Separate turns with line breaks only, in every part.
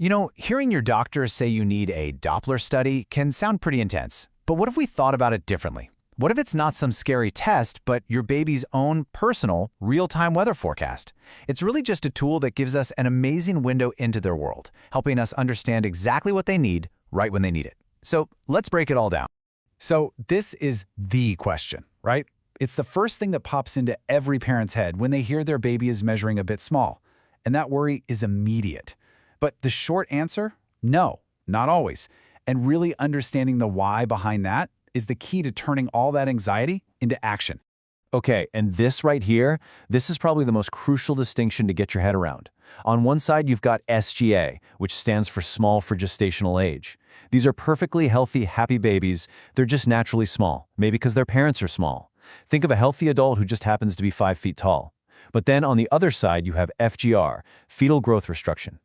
You know, hearing your doctor say you need a Doppler study can sound pretty intense. But what if we thought about it differently? What if it's not some scary test, but your baby's own personal, real-time weather forecast? It's really just a tool that gives us an amazing window into their world, helping us understand exactly what they need right when they need it. So let's break it all down.
So this is the question, right? It's the first thing that pops into every parent's head when they hear their baby is measuring a bit small. And that worry is immediate. But the short answer? No, not always. And really understanding the why behind that is the key to turning all that anxiety into action.
Okay, and this right here, this is probably the most crucial distinction to get your head around. On one side, you've got SGA, which stands for small for gestational age. These are perfectly healthy, happy babies. They're just naturally small, maybe because their parents are small. Think of a healthy adult who just happens to be 5 feet tall. But then on the other side, you have FGR, Fetal Growth Restriction.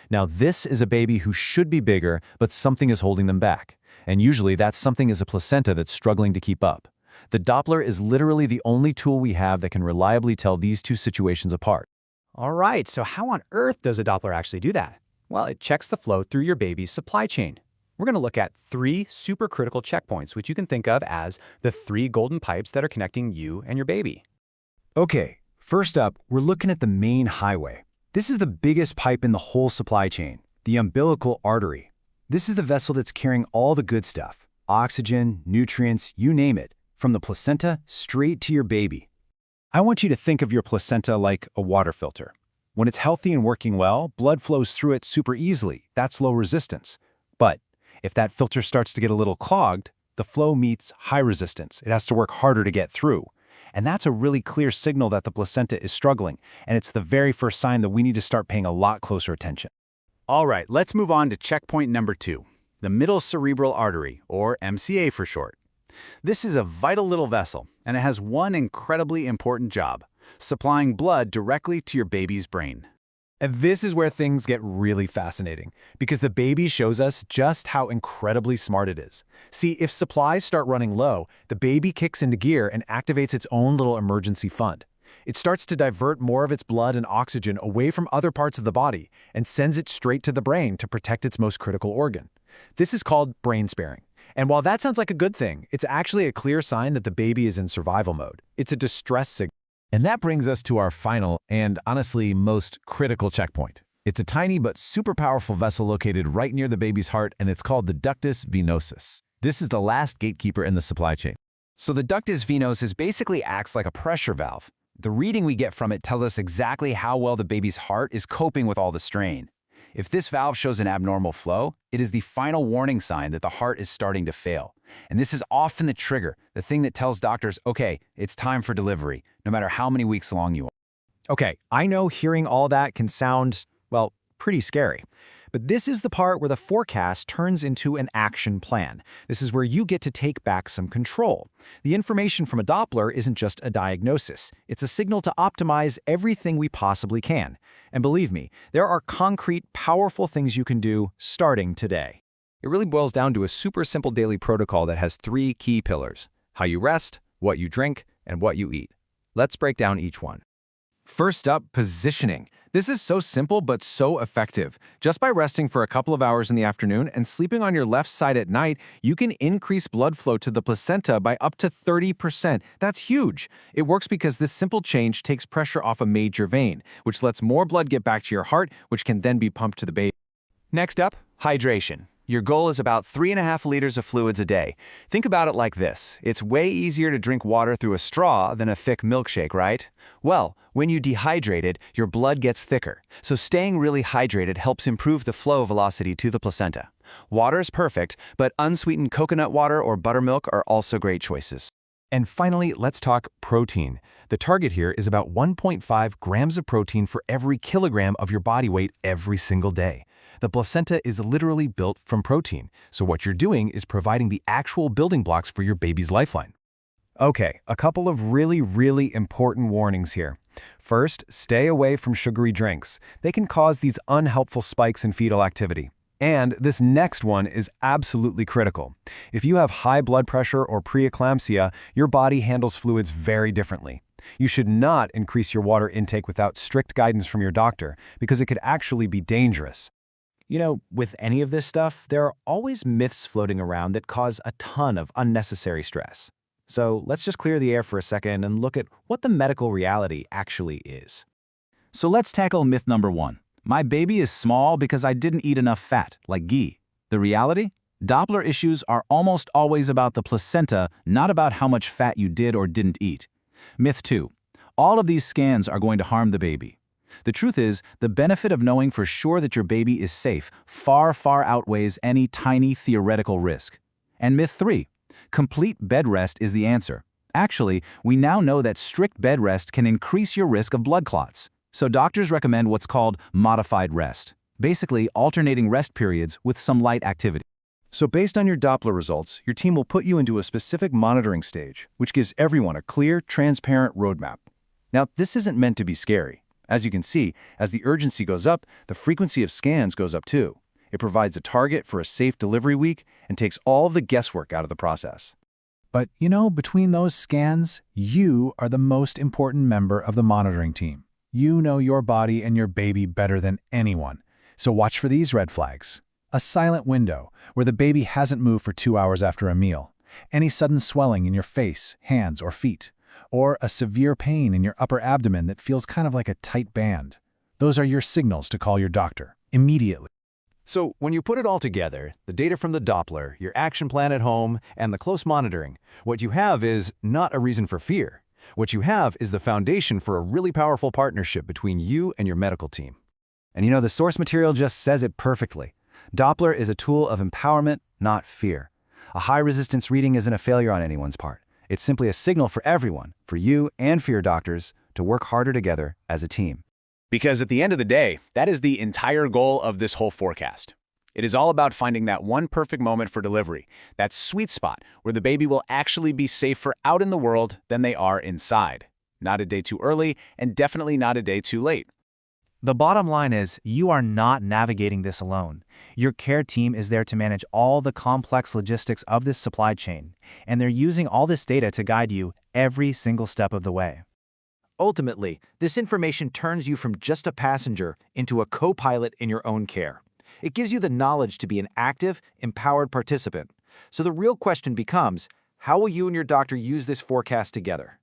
Now this is a baby who should be bigger, but something is holding them back. And usually that something is a placenta that's struggling to keep up. The Doppler is literally the only tool we have that can reliably tell these two situations apart.
All right, so how on earth does a Doppler actually do that? Well, it checks the flow through your baby's supply chain. We're going to look at 3 supercritical checkpoints, which you can think of as the 3 golden pipes that are connecting you and your baby.
Okay, first up, we're looking at the main highway. This is the biggest pipe in the whole supply chain, the umbilical artery. This is the vessel that's carrying all the good stuff, oxygen, nutrients, you name it, from the placenta straight to your baby. I want you to think of your placenta like a water filter. When it's healthy and working well, blood flows through it super easily. That's low resistance. But if that filter starts to get a little clogged, the flow meets high resistance. It has to work harder to get through. And that's a really clear signal that the placenta is struggling, and it's the very first sign that we need to start paying a lot closer attention. All right, let's move on to checkpoint number 2, the middle cerebral artery, or MCA for short. This is a vital little vessel, and it has one incredibly important job: supplying blood directly to your baby's brain. And this is where things get really fascinating, because the baby shows us just how incredibly smart it is. See, if supplies start running low, the baby kicks into gear and activates its own little emergency fund. It starts to divert more of its blood and oxygen away from other parts of the body and sends it straight to the brain to protect its most critical organ. This is called brain sparing. And while that sounds like a good thing, it's actually a clear sign that the baby is in survival mode. It's a distress signal.
And that brings us to our final and, honestly, most critical checkpoint. It's a tiny but super powerful vessel located right near the baby's heart, and it's called the Ductus Venosus. This is the last gatekeeper in the supply chain.
So the Ductus Venosus basically acts like a pressure valve. The reading we get from it tells us exactly how well the baby's heart is coping with all the strain. If this valve shows an abnormal flow, it is the final warning sign that the heart is starting to fail. And this is often the trigger, the thing that tells doctors, okay, it's time for delivery, no matter how many weeks along you are.
Okay, I know hearing all that can sound, well, pretty scary. But this is the part where the forecast turns into an action plan. This is where you get to take back some control. The information from a Doppler isn't just a diagnosis. It's a signal to optimize everything we possibly can. And believe me, there are concrete, powerful things you can do starting today.
It really boils down to a super simple daily protocol that has 3 key pillars: how you rest, what you drink, and what you eat. Let's break down each one.
First up, positioning. This is so simple but so effective. Just by resting for a couple of hours in the afternoon and sleeping on your left side at night, you can increase blood flow to the placenta by up to 30%. That's huge. It works because this simple change takes pressure off a major vein, which lets more blood get back to your heart, which can then be pumped to the baby.
Next up, hydration. Your goal is about 3.5 liters of fluids a day. Think about it like this. It's way easier to drink water through a straw than a thick milkshake, right? Well, when you dehydrate it, your blood gets thicker. So staying really hydrated helps improve the flow velocity to the placenta. Water is perfect, but unsweetened coconut water or buttermilk are also great choices.
And finally, let's talk protein. The target here is about 1.5 grams of protein for every kilogram of your body weight every single day. The placenta is literally built from protein, so what you're doing is providing the actual building blocks for your baby's lifeline.
Okay, a couple of really important warnings here. First, stay away from sugary drinks. They can cause these unhelpful spikes in fetal activity. And this next one is absolutely critical. If you have high blood pressure or preeclampsia, your body handles fluids very differently. You should not increase your water intake without strict guidance from your doctor, because it could actually be dangerous.
With any of this stuff, there are always myths floating around that cause a ton of unnecessary stress. So let's just clear the air for a second and look at what the medical reality actually is.
So let's tackle myth number 1. My baby is small because I didn't eat enough fat, like ghee. The reality? Doppler issues are almost always about the placenta, not about how much fat you did or didn't eat. Myth 2. All of these scans are going to harm the baby. The truth is, the benefit of knowing for sure that your baby is safe far, far outweighs any tiny theoretical risk. And myth 3. Complete bed rest is the answer. Actually, we now know that strict bed rest can increase your risk of blood clots. So doctors recommend what's called modified rest, basically alternating rest periods with some light activity.
So based on your Doppler results, your team will put you into a specific monitoring stage, which gives everyone a clear, transparent roadmap. Now, this isn't meant to be scary. As you can see, as the urgency goes up, the frequency of scans goes up too. It provides a target for a safe delivery week and takes all of the guesswork out of the process.
But, between those scans, you are the most important member of the monitoring team. You know your body and your baby better than anyone. So watch for these red flags. A silent window, where the baby hasn't moved for 2 hours after a meal. Any sudden swelling in your face, hands, or feet. Or a severe pain in your upper abdomen that feels kind of like a tight band. Those are your signals to call your doctor, immediately.
So when you put it all together, the data from the Doppler, your action plan at home, and the close monitoring, what you have is not a reason for fear. What you have is the foundation for a really powerful partnership between you and your medical team.
And the source material just says it perfectly. Doppler is a tool of empowerment, not fear. A high-resistance reading isn't a failure on anyone's part. It's simply a signal for everyone, for you and for your doctors, to work harder together as a team.
Because at the end of the day, that is the entire goal of this whole forecast. It is all about finding that one perfect moment for delivery, that sweet spot where the baby will actually be safer out in the world than they are inside. Not a day too early, and definitely not a day too late.
The bottom line is, you are not navigating this alone. Your care team is there to manage all the complex logistics of this supply chain, and they're using all this data to guide you every single step of the way.
Ultimately, this information turns you from just a passenger into a co-pilot in your own care. It gives you the knowledge to be an active, empowered participant. So the real question becomes, how will you and your doctor use this forecast together?